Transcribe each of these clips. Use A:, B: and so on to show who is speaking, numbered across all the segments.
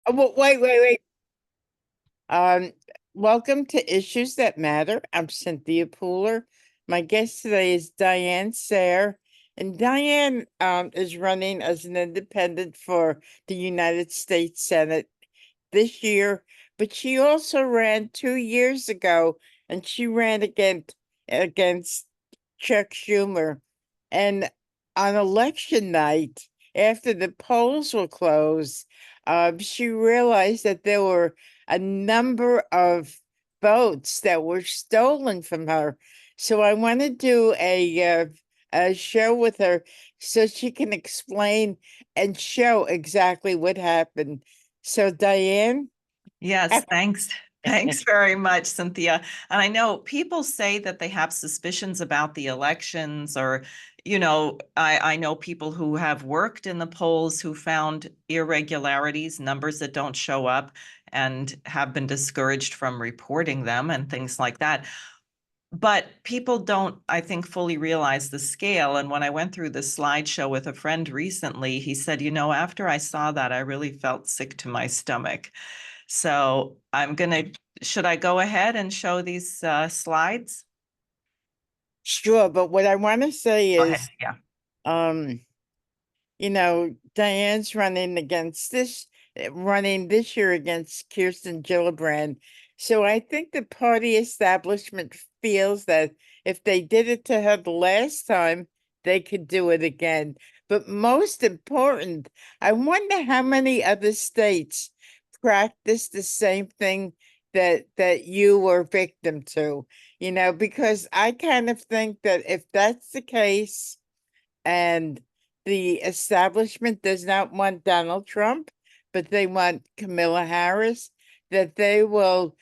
A: Wait. Um, Welcome to Issues That Matter. I'm Cynthia Pooler. My guest today is Diane Sare, and Diane is running as an independent for the United States Senate this year, but she also ran 2 years ago, and she ran against Chuck Schumer. And on election night, after the polls were closed, she realized that there were a number of votes that were stolen from her. So I want to do a show with her so she can explain and show exactly what happened. So Diane,
B: Yes, thanks. Thanks very much, Cynthia. And I know people say that they have suspicions about the elections, or, I know people who have worked in the polls who found irregularities, numbers that don't show up, and have been discouraged from reporting them and things like that. But people don't, I think, fully realize the scale. And when I went through the slideshow with a friend recently, he said, after I saw that, I really felt sick to my stomach. So should I go ahead and show these slides?
A: sure, but what I want to say
B: Go ahead.
A: is,
B: Yeah.
A: um, Diane's running this year against Kirsten Gillibrand. So I think the party establishment feels that if they did it to her the last time, they could do it again. But most important, I wonder how many other states practice the same thing that you were victim to, because I kind of think that if that's the case, and the establishment does not want Donald Trump, but they want Kamala Harris, that they will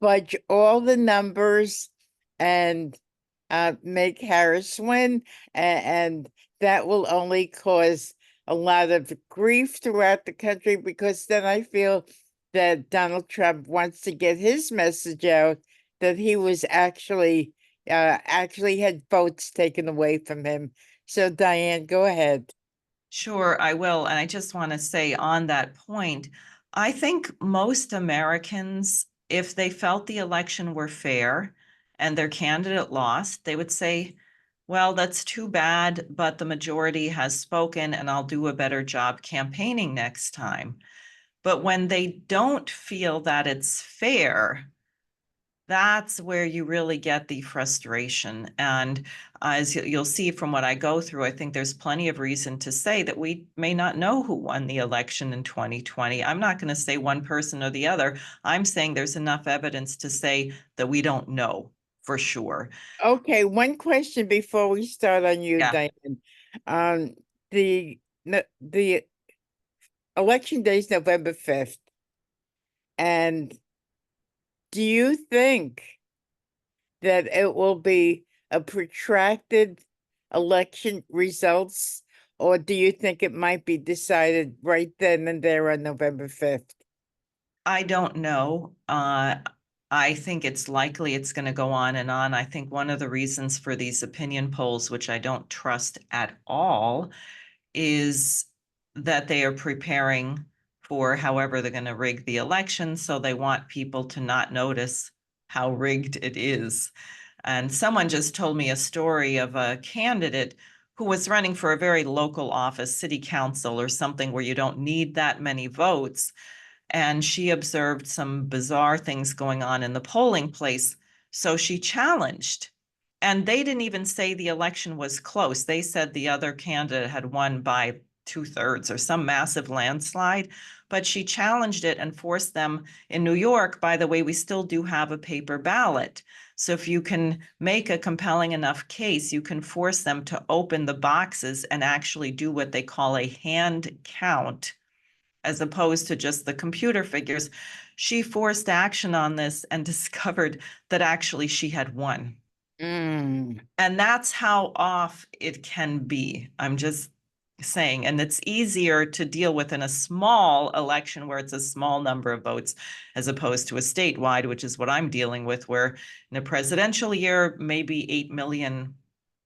A: fudge all the numbers and make Harris win. And that will only cause a lot of grief throughout the country, because then I feel that Donald Trump wants to get his message out that he was actually had votes taken away from him. So Diane, go ahead.
B: Sure, I will. And I just want to say on that point, I think most Americans, if they felt the election were fair and their candidate lost, they would say, well, that's too bad, but the majority has spoken and I'll do a better job campaigning next time. But when they don't feel that it's fair, that's where you really get the frustration. And as you'll see from what I go through, I think there's plenty of reason to say that we may not know who won the election in 2020. I'm not going to say one person or the other. I'm saying there's enough evidence to say that we don't know for sure.
A: Okay, one question before we start on you,
B: Yeah.
A: Diane. Um, the election day is November 5th. And do you think that it will be a protracted election results, or do you think it might be decided right then and there on November 5th?
B: I don't know. I think it's likely it's going to go on and on. I think one of the reasons for these opinion polls, which I don't trust at all, is that they are preparing for however they're going to rig the election. So they want people to not notice how rigged it is. And someone just told me a story of a candidate who was running for a very local office, city council or something where you don't need that many votes. And she observed some bizarre things going on in the polling place. So she challenged. And they didn't even say the election was close. They said the other candidate had won by 2/3 or some massive landslide. But she challenged it and forced them in New York. By the way, we still do have a paper ballot. So if you can make a compelling enough case, you can force them to open the boxes and actually do what they call a hand count, as opposed to just the computer figures. She forced action on this and discovered that actually she had won.
A: Mm.
B: And that's how off it can be. I'm just saying. And it's easier to deal with in a small election where it's a small number of votes, as opposed to a statewide, which is what I'm dealing with, where in a presidential year, maybe 8 million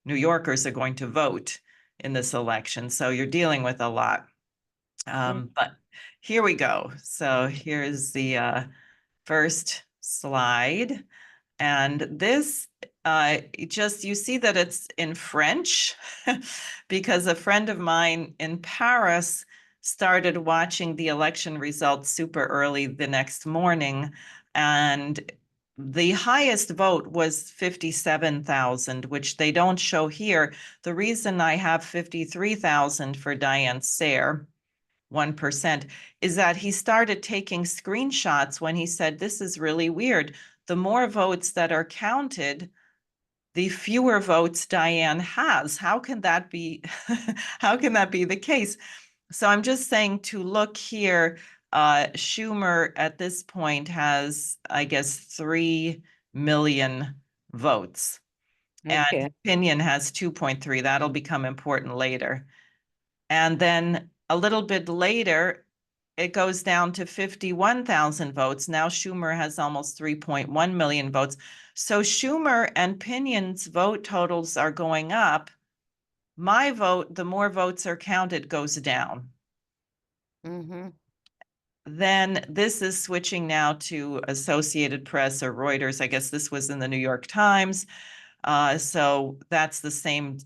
B: New Yorkers are going to vote in this election. So you're dealing with a lot. But here we go. So here's the first slide. And this, you see that it's in French because a friend of mine in Paris started watching the election results super early the next morning. And the highest vote was 57,000, which they don't show here. The reason I have 53,000 for Diane Sare, 1%, is that he started taking screenshots when he said, this is really weird. The more votes that are counted, the fewer votes Diane has. How can that be? How can that be the case? So I'm just saying to look here, Schumer at this point has, I guess, 3 million votes. And
A: Okay.
B: Pinion has 2.3. That'll become important later. And then a little bit later, it goes down to 51,000 votes. Now Schumer has almost 3.1 million votes. So Schumer and Pinion's vote totals are going up. My vote, the more votes are counted, goes down.
A: Mm-hmm.
B: Then this is switching now to Associated Press or Reuters. I guess this was in the New York Times. So that's the same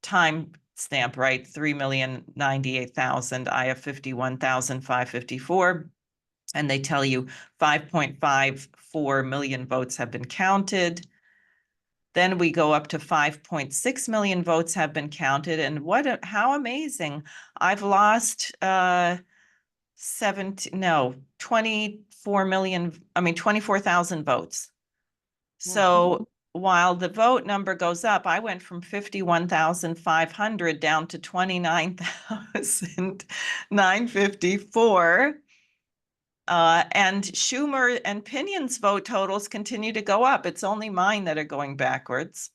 B: time stamp, right? 3,098,000. I have 51,554. And they tell you 5.54 million votes have been counted. Then we go up to 5.6 million votes have been counted. And how amazing. I've lost 24,000 votes. So while the vote number goes up, I went from 51,500 down to 29,954. And Schumer and Pinion's vote totals continue to go up. It's only mine that are going backwards.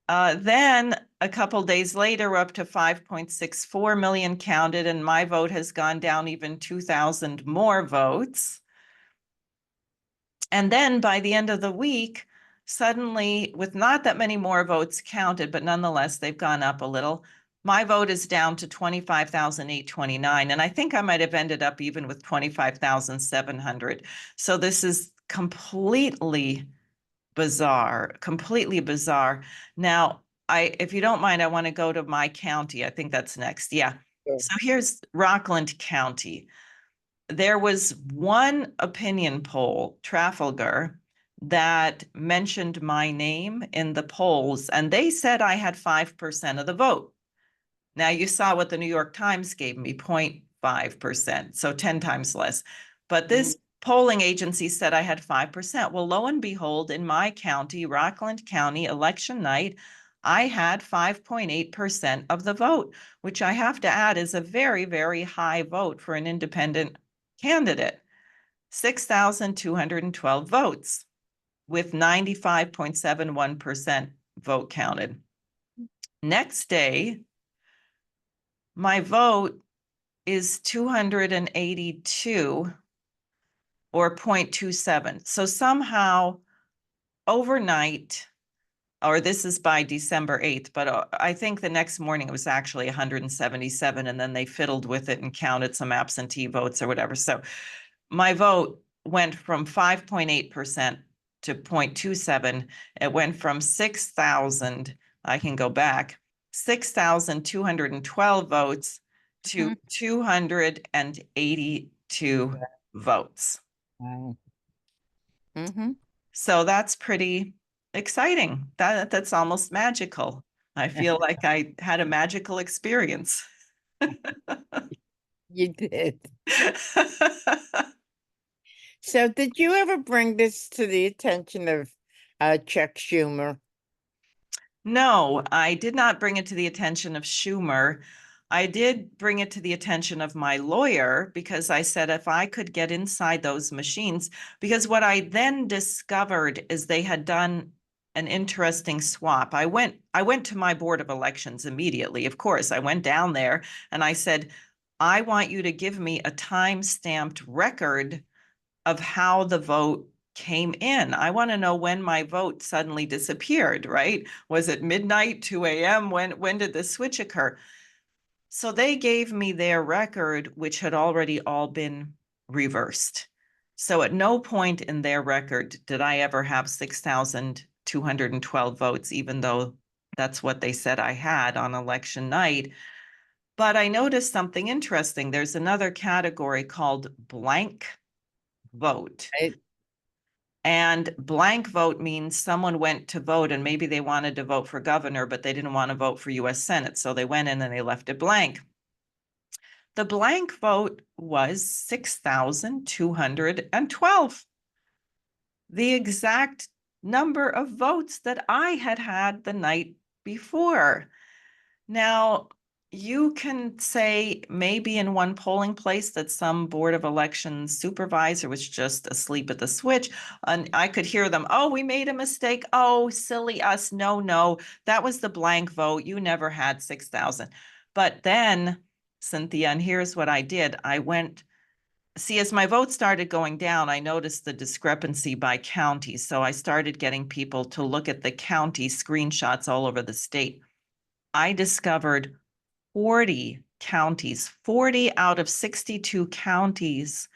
B: Then a couple days later, we're up to 5.64 million counted, and my vote has gone down even 2,000 more votes. And then by the end of the week, suddenly, with not that many more votes counted, but nonetheless, they've gone up a little, my vote is down to 25,829. And I think I might have ended up even with 25,700. So this is completely bizarre, completely bizarre. Now, if you don't mind, I want to go to my county. I think that's next. Yeah.
A: Sure.
B: So here's Rockland County. There was one opinion poll, Trafalgar, that mentioned my name in the polls, and they said I had 5% of the vote. Now you saw what the New York Times gave me, 0.5%, so 10 times less. But this polling agency said I had 5%. Well, lo and behold, in my county, Rockland County, election night, I had 5.8% of the vote, which I have to add is a very, very high vote for an independent candidate. 6,212 votes with 95.71% vote counted. Next day, my vote is 282 or 0.27. So somehow overnight, or this is by December 8th, but I think the next morning it was actually 177, and then they fiddled with it and counted some absentee votes or whatever. So my vote went from 5.8% to 0.27. It went from 6,000, I can go back, 6,212 votes to 282 votes.
A: Wow. Mm-hmm.
B: So that's pretty exciting. That's almost magical. I feel like I had a magical experience.
A: You did. So did you ever bring this to the attention of Chuck Schumer?
B: No, I did not bring it to the attention of Schumer. I did bring it to the attention of my lawyer because I said if I could get inside those machines, because what I then discovered is they had done an interesting swap. I went to my board of elections immediately. Of course, I went down there and I said, I want you to give me a time-stamped record of how the vote came in. I want to know when my vote suddenly disappeared, right? Was it midnight, 2 a.m.? When did the switch occur? So they gave me their record, which had already all been reversed. So at no point in their record did I ever have 6,212 votes, even though that's what they said I had on election night. But I noticed something interesting. There's another category called blank vote.
A: Right?
B: And blank vote means someone went to vote and maybe they wanted to vote for governor, but they didn't want to vote for US Senate. So they went in and they left it blank. The blank vote was 6,212, the exact number of votes that I had had the night before. Now, you can say maybe in one polling place that some Board of Elections supervisor was just asleep at the switch. And I could hear them, oh, we made a mistake. Oh, silly us. No, no, that was the blank vote. You never had 6,000. But then, Cynthia, and here's what I did. I went, see, as my vote started going down, I noticed the discrepancy by county. So I started getting people to look at the county screenshots all over the state. I discovered 40 counties, 40 out of 62 counties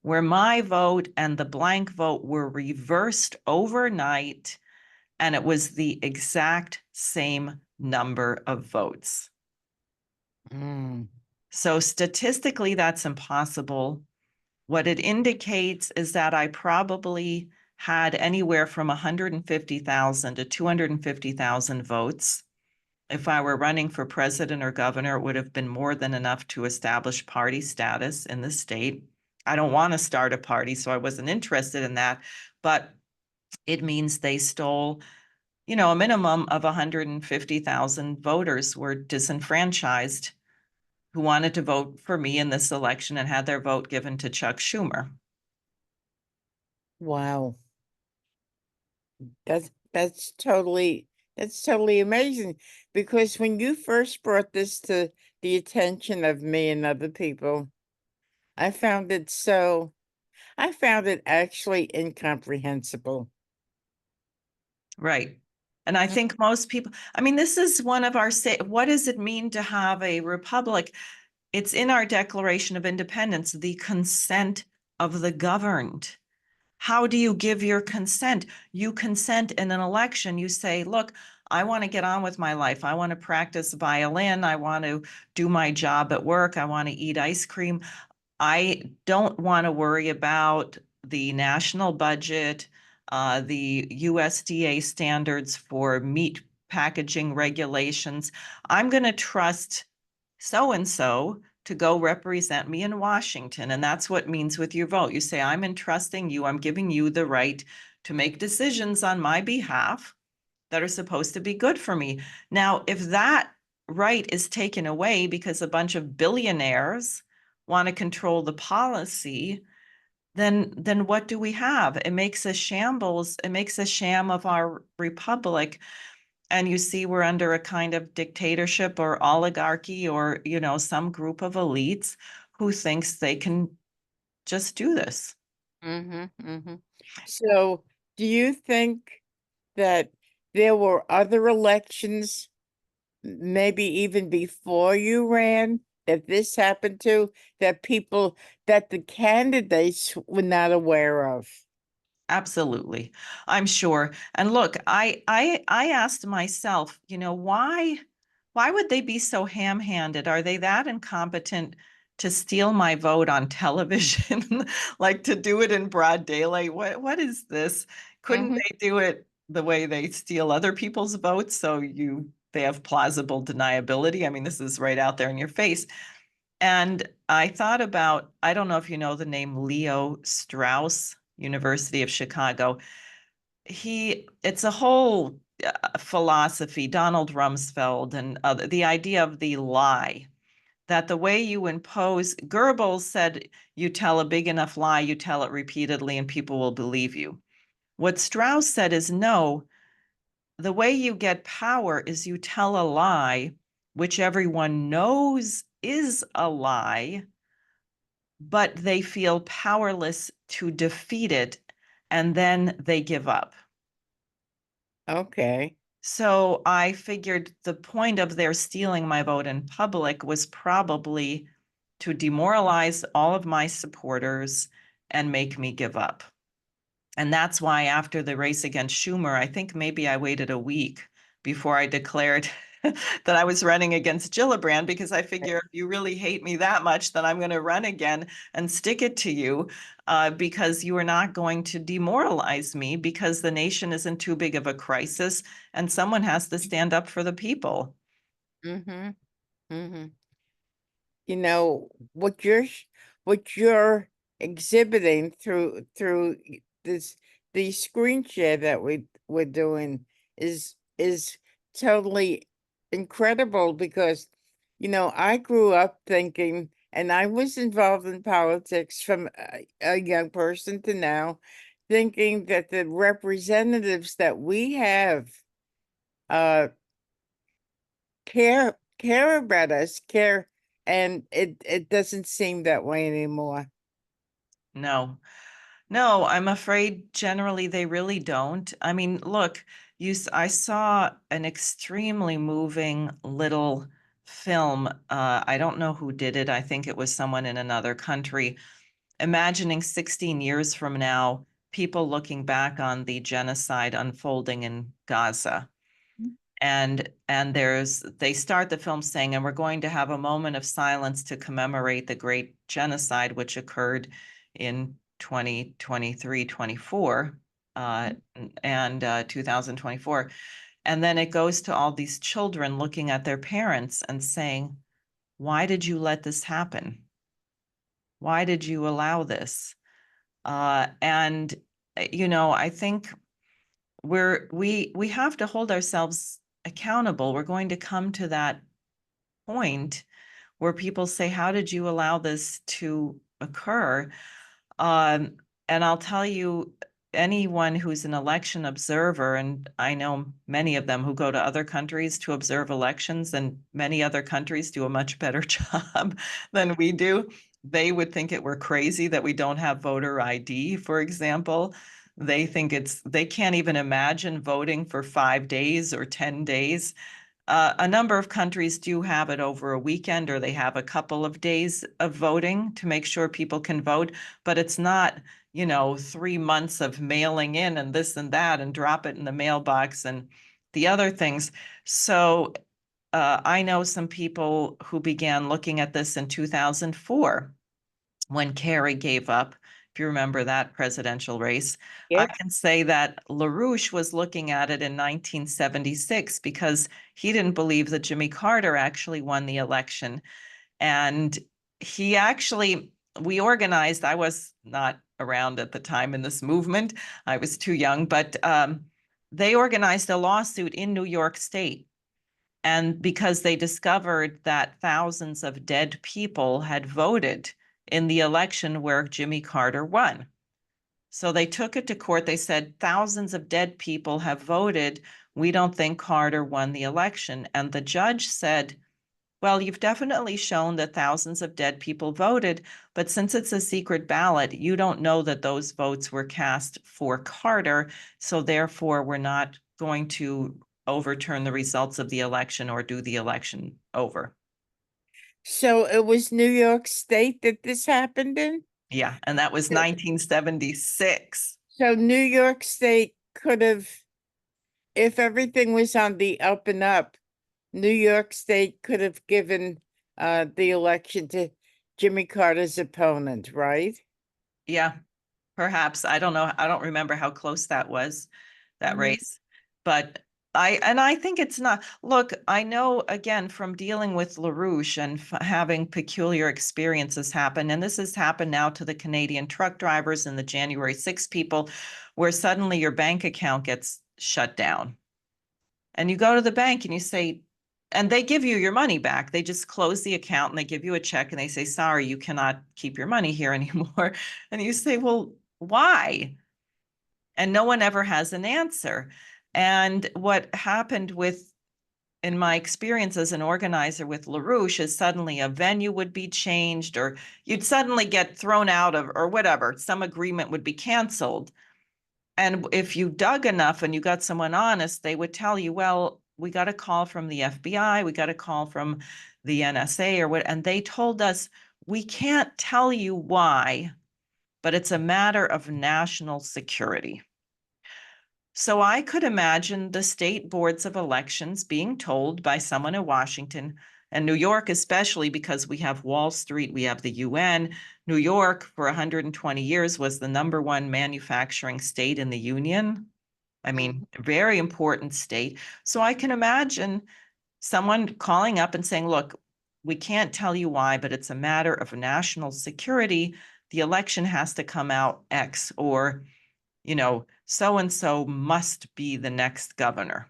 B: where my vote and the blank vote were reversed overnight, and it was the exact same number of votes.
A: Mm.
B: So statistically, that's impossible. What it indicates is that I probably had anywhere from 150,000 to 250,000 votes. If I were running for president or governor, it would have been more than enough to establish party status in the state. I don't want to start a party, so I wasn't interested in that. But it means they stole, a minimum of 150,000 voters were disenfranchised who wanted to vote for me in this election and had their vote given to Chuck Schumer.
A: Wow. That's that's totally that's totally amazing, because when you first brought this to the attention of me and other people, I found it so I found it actually incomprehensible.
B: Right. And I think most people, I mean, this is one of our, what does it mean to have a republic? It's in our Declaration of Independence, the consent of the governed. How do you give your consent? You consent in an election. You say, look, I want to get on with my life. I want to practice violin. I want to do my job at work. I want to eat ice cream. I don't want to worry about the national budget, the USDA standards for meat packaging regulations. I'm going to trust so-and-so to go represent me in Washington. And that's what it means with your vote. You say, I'm entrusting you, I'm giving you the right to make decisions on my behalf that are supposed to be good for me. Now, if that right is taken away because a bunch of billionaires want to control the policy, then what do we have? It makes a shambles. It makes a sham of our republic. And you see, we're under a kind of dictatorship or oligarchy or, some group of elites who thinks they can just do this.
A: Mm-hmm. So, do you think that there were other elections, maybe even before you ran, that this happened to, that the candidates were not aware of?
B: Absolutely. I'm sure. And look, I asked myself, why would they be so ham-handed? Are they that incompetent to steal my vote on television? Like to do it in broad daylight? What is this? Couldn't
A: Mm-hmm.
B: they do it the way they steal other people's votes so they have plausible deniability? I mean, this is right out there in your face. And I thought about, I don't know if you know the name Leo Strauss, University of Chicago. It's a whole philosophy, Donald Rumsfeld, and the idea of the lie, that the way you impose, Goebbels said, you tell a big enough lie, you tell it repeatedly, and people will believe you. What Strauss said is no, the way you get power is you tell a lie, which everyone knows is a lie, but they feel powerless to defeat it, and then they give up.
A: Okay.
B: So I figured the point of their stealing my vote in public was probably to demoralize all of my supporters and make me give up. And that's why after the race against Schumer, I think maybe I waited a week before I declared that I was running against Gillibrand, because I figure if you really hate me that much, then I'm going to run again and stick it to you, because you are not going to demoralize me, because the nation isn't too big of a crisis and someone has to stand up for the people.
A: Mm-hmm. Mm-hmm. You know, what you're exhibiting through the screen share that we're doing is totally incredible, because I grew up thinking, and I was involved in politics from a young person to now, thinking that the representatives that we have uh care about us, care, and it doesn't seem that way anymore.
B: No, no, I'm afraid generally they really don't. I mean, look, I saw an extremely moving little film. I don't know who did it. I think it was someone in another country, imagining 16 years from now, people looking back on the genocide unfolding in Gaza. And they start the film saying, and we're going to have a moment of silence to commemorate the great genocide which occurred in 2023, 24, and 2024. And then it goes to all these children looking at their parents and saying, why did you let this happen? Why did you allow this? And I think we have to hold ourselves accountable. We're going to come to that point where people say, how did you allow this to occur? Um, and I'll tell you, anyone who's an election observer, and I know many of them who go to other countries to observe elections, and many other countries do a much better job than we do. They would think it were crazy that we don't have voter ID, for example. They can't even imagine voting for 5 days or 10 days. A number of countries do have it over a weekend, or they have a couple of days of voting to make sure people can vote, but it's not, 3 months of mailing in and this and that and drop it in the mailbox and the other things. So I know some people who began looking at this in 2004 when Kerry gave up. If you remember that presidential race, I
A: Yep.
B: can say that LaRouche was looking at it in 1976 because he didn't believe that Jimmy Carter actually won the election. And he actually, we organized, I was not around at the time in this movement, I was too young, but they organized a lawsuit in New York State. And because they discovered that thousands of dead people had voted in the election where Jimmy Carter won. So they took it to court. They said, thousands of dead people have voted. We don't think Carter won the election. And the judge said, well, you've definitely shown that thousands of dead people voted, but since it's a secret ballot, you don't know that those votes were cast for Carter. So therefore, we're not going to overturn the results of the election or do the election over.
A: So it was New York State that this happened in?
B: Yeah, and that was
A: So
B: 1976.
A: so New York State could have, if everything was on the up and up, New York State could have given the election to Jimmy Carter's opponent, right?
B: Yeah, perhaps. I don't know. I don't remember how close that was, that
A: Mhm.
B: race. But I think it's not. Look, I know again from dealing with LaRouche and having peculiar experiences happen, and this has happened now to the Canadian truck drivers and the January 6 people, where suddenly your bank account gets shut down. And you go to the bank and you say, and they give you your money back. They just close the account and they give you a check and they say, sorry, you cannot keep your money here anymore. And you say, well, why? And no one ever has an answer. And what happened in my experience as an organizer with LaRouche, is suddenly a venue would be changed, or you'd suddenly get thrown out of, or whatever, some agreement would be canceled. And if you dug enough and you got someone honest, they would tell you, well, we got a call from the FBI, we got a call from the NSA or what, and they told us, we can't tell you why, but it's a matter of national security. So I could imagine the state boards of elections being told by someone in Washington, and New York especially, because we have Wall Street, we have the UN. New York for 120 years was the #1 manufacturing state in the Union. I mean, very important state. So I can imagine someone calling up and saying, look, we can't tell you why, but it's a matter of national security. The election has to come out X, or, so and so must be the next governor.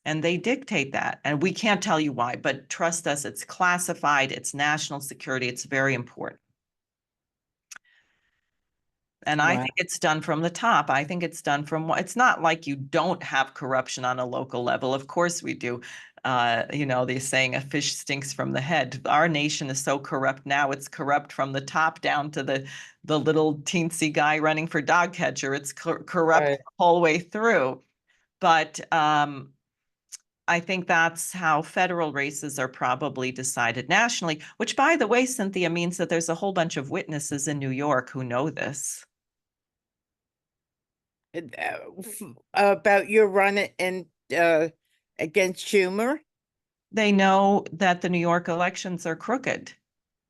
B: And they dictate that. And we can't tell you why, but trust us, it's classified, it's national security, it's very important. And I
A: Wow.
B: think it's done from the top. I think it's done from, it's not like you don't have corruption on a local level. Of course we do. They're saying a fish stinks from the head. Our nation is so corrupt now, it's corrupt from the top down to the little teensy guy running for dog catcher. It's corrupt
A: Right.
B: the whole way through. But I think that's how federal races are probably decided nationally, which, by the way, Cynthia, means that there's a whole bunch of witnesses in New York who know this.
A: About your run in against Schumer.
B: They know that the New York elections are crooked.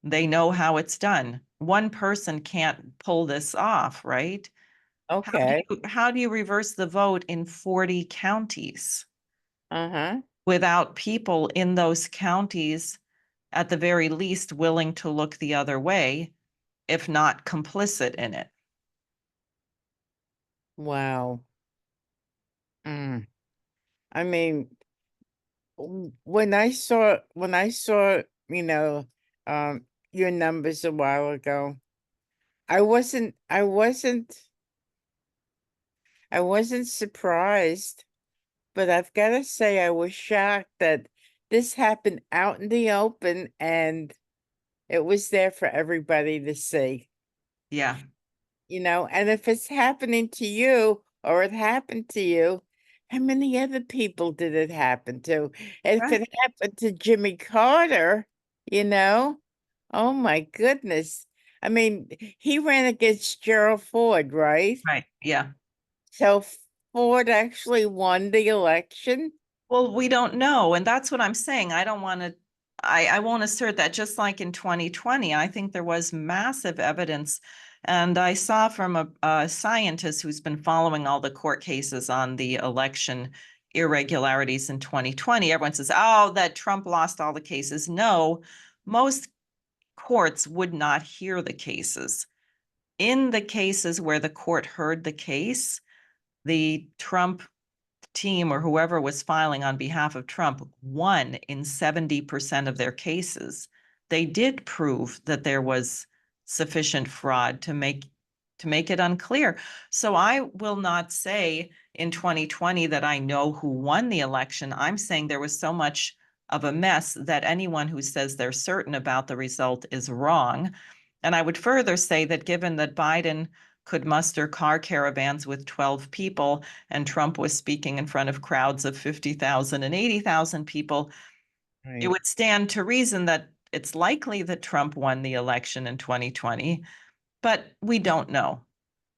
B: They know how it's done. One person can't pull this off, right?
A: Okay.
B: How do you reverse the vote in 40 counties
A: Uh-huh.
B: without people in those counties, at the very least, willing to look the other way, if not complicit in it?
A: Wow. I mean, when I saw, you know, your numbers a while ago, I wasn't surprised, but I've got to say I was shocked that this happened out in the open and it was there for everybody to see.
B: Yeah,
A: And if it's happening to you or it happened to you, how many other people did it happen to? If
B: right,
A: it happened to Jimmy Carter, you know, oh my goodness. I mean, he ran against Gerald Ford, right?
B: right, yeah.
A: So Ford actually won the election.
B: Well, we don't know. And that's what I'm saying. I don't want to, I won't assert that. Just like in 2020, I think there was massive evidence. And I saw from a scientist who's been following all the court cases on the election irregularities in 2020. Everyone says, oh, that Trump lost all the cases. No, most courts would not hear the cases. In the cases where the court heard the case, the Trump team or whoever was filing on behalf of Trump won in 70% of their cases. They did prove that there was sufficient fraud to make it unclear. So I will not say in 2020 that I know who won the election. I'm saying there was so much of a mess that anyone who says they're certain about the result is wrong. And I would further say that given that Biden could muster car caravans with 12 people, and Trump was speaking in front of crowds of 50,000 and 80,000 people, it
A: Right.
B: would stand to reason that it's likely that Trump won the election in 2020, but we don't know.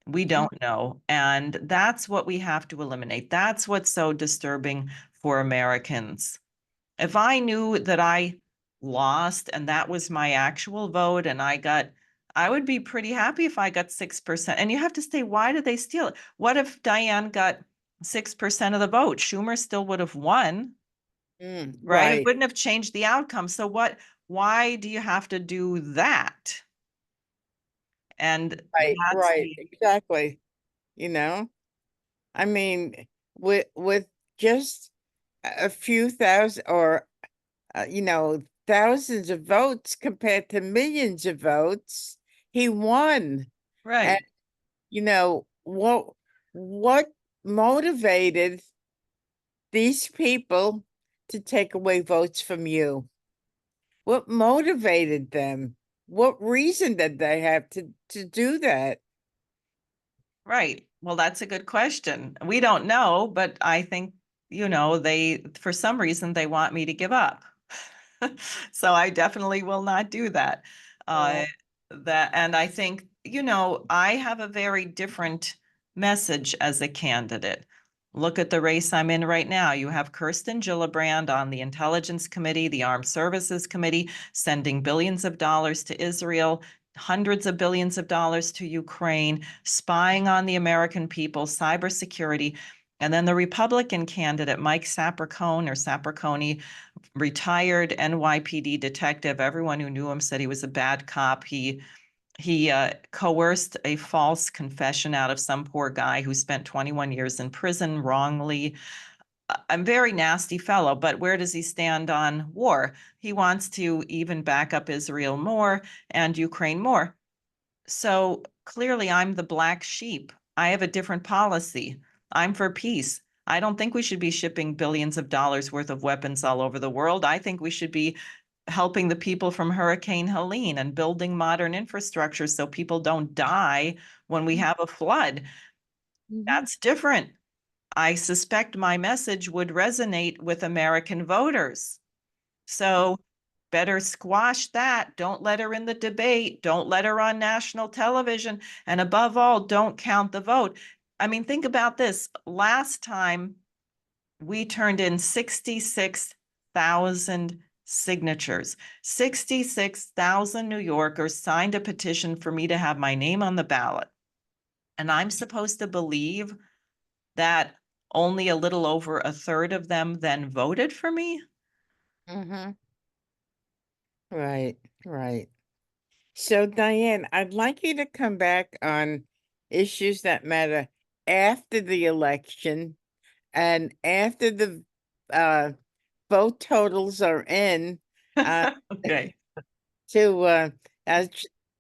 B: We don't know. And that's what we have to eliminate. That's what's so disturbing for Americans. If I knew that I lost and that was my actual vote and I would be pretty happy if I got 6%. And you have to say, why did they steal it? What if Diane got 6% of the vote? Schumer still would have won, right? It
A: Right.
B: wouldn't have changed the outcome. So why do you have to do that? And
A: Right.
B: that's
A: Right.
B: the,
A: Exactly. You know, I mean, with just a few thousand or thousands of votes compared to millions of votes, he won. And
B: right.
A: what motivated these people to take away votes from you? What motivated them? What reason did they have to do that?
B: Right. Well, that's a good question. We don't know, but I think, for some reason, they want me to give up. So I definitely will not do that. Uh,
A: Oh,
B: and I think, I have a very different message as a candidate. Look at the race I'm in right now. You have Kirsten Gillibrand on the Intelligence Committee, the Armed Services Committee, sending billions of dollars to Israel, hundreds of billions of dollars to Ukraine, spying on the American people, cybersecurity. And then the Republican candidate, Mike Sapercone, retired NYPD detective. Everyone who knew him said he was a bad cop. He coerced a false confession out of some poor guy who spent 21 years in prison wrongly. A very nasty fellow, but where does he stand on war? He wants to even back up Israel more and Ukraine more. So clearly, I'm the black sheep. I have a different policy. I'm for peace. I don't think we should be shipping billions of dollars worth of weapons all over the world. I think we should be helping the people from Hurricane Helene and building modern infrastructure so people don't die when we have a flood.
A: mhm,
B: That's different. I suspect my message would resonate with American voters. So better squash that. Don't let her in the debate. Don't let her on national television. And above all, don't count the vote. I mean, think about this. Last time we turned in 66,000 signatures. 66,000 New Yorkers signed a petition for me to have my name on the ballot. And I'm supposed to believe that only a little over a third of them then voted for me?
A: mhm. Right, right. So, Diane, I'd like you to come back on issues that matter after the election and after the uh, vote totals are in, uh,
B: Okay.
A: to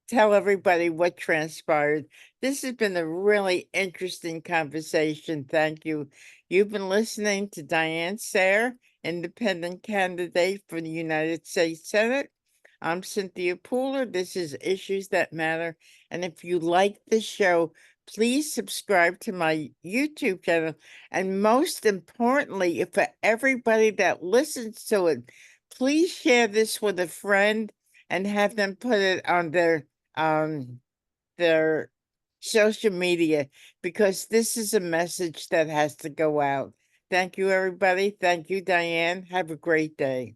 A: tell everybody what transpired. This has been a really interesting conversation. Thank you. You've been listening to Diane Sare, independent candidate for the United States Senate. I'm Cynthia Pooler. This is Issues That Matter. And if you like the show, please subscribe to my YouTube channel. And most importantly, for everybody that listens to it, please share this with a friend and have them put it on their social media, because this is a message that has to go out. Thank you, everybody. Thank you, Diane. Have a great day.